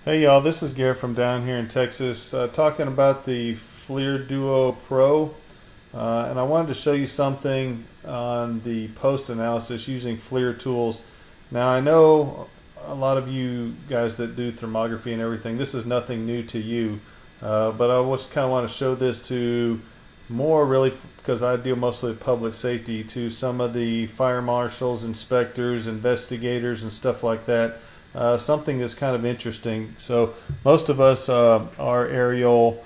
Hey y'all, this is Garrett from down here in Texas, talking about the FLIR Duo Pro, and I wanted to show you something on the post analysis using FLIR Tools. Now I know a lot of you guys that do thermography and everything, this is nothing new to you, but I just kind of want to show this to more really because I deal mostly with public safety, to some of the fire marshals, inspectors, investigators, and stuff like that. Something that's kind of interesting. So most of us, our aerial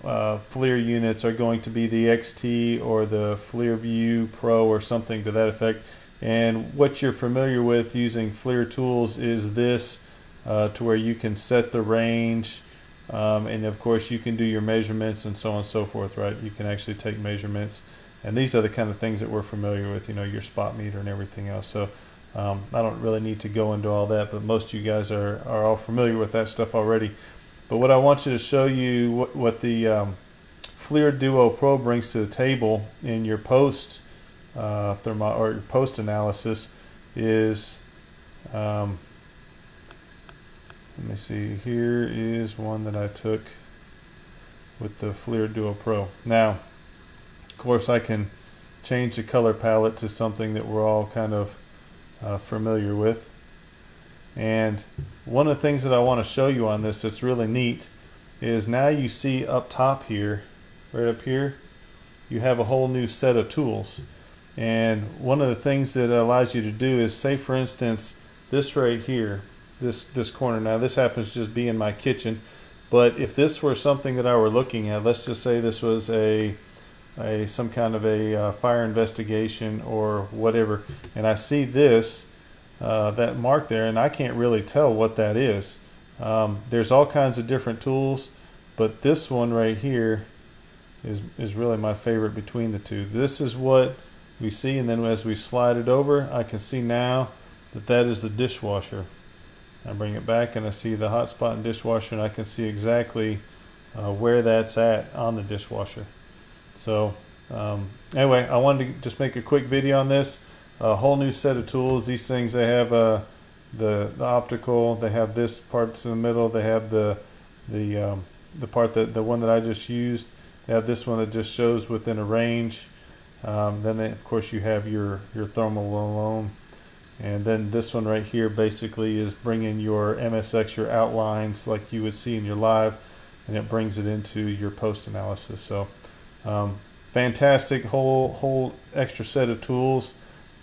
FLIR units are going to be the XT or the FLIR View Pro or something to that effect. And what you're familiar with using FLIR Tools is this, to where you can set the range, and of course you can do your measurements and so on and so forth, right? You can actually take measurements, and these are the kind of things that we're familiar with, you know, your spot meter and everything else. So I don't really need to go into all that, but most of you guys are all familiar with that stuff already. But what I want you to show you, what the FLIR Duo Pro brings to the table in your post or your post analysis is, let me see, here is one that I took with the FLIR Duo Pro. Now, of course, I can change the color palette to something that we're all kind of familiar with. And one of the things that I want to show you on this that's really neat is now you see up top here, right up here, you have a whole new set of tools. And one of the things that it allows you to do is, say for instance, this right here, this corner. Now this happens to just be in my kitchen, but if this were something that I were looking at, let's just say this was some kind of a fire investigation or whatever, and I see this, that mark there, and I can't really tell what that is. There's all kinds of different tools, but this one right here is really my favorite between the two. This is what we see, and then as we slide it over, I can see now that is the dishwasher. I bring it back and I see the hot spot and dishwasher, and I can see exactly where that's at on the dishwasher. So anyway, I wanted to just make a quick video on this. A whole new set of tools. These things, they have the optical, they have this parts in the middle, they have the part that the one that I just used, they have this one that just shows within a range. Then of course you have your thermal alone, and then this one right here basically is bringing your MSX, your outlines like you would see in your live, and it brings it into your post analysis. So fantastic whole extra set of tools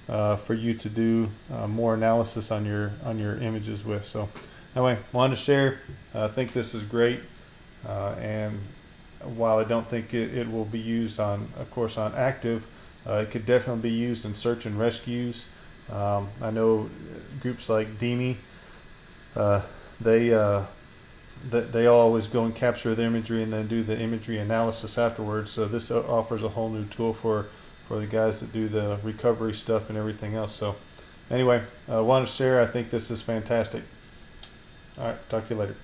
for you to do more analysis on your images with. So anyway, wanted to share. I think this is great, and while I don't think it will be used on, of course, on active, it could definitely be used in search and rescues. I know groups like DEME, they always go and capture the imagery and then do the imagery analysis afterwards. So this offers a whole new tool for the guys that do the recovery stuff and everything else. So anyway, I wanted to share. I think this is fantastic. All right, talk to you later.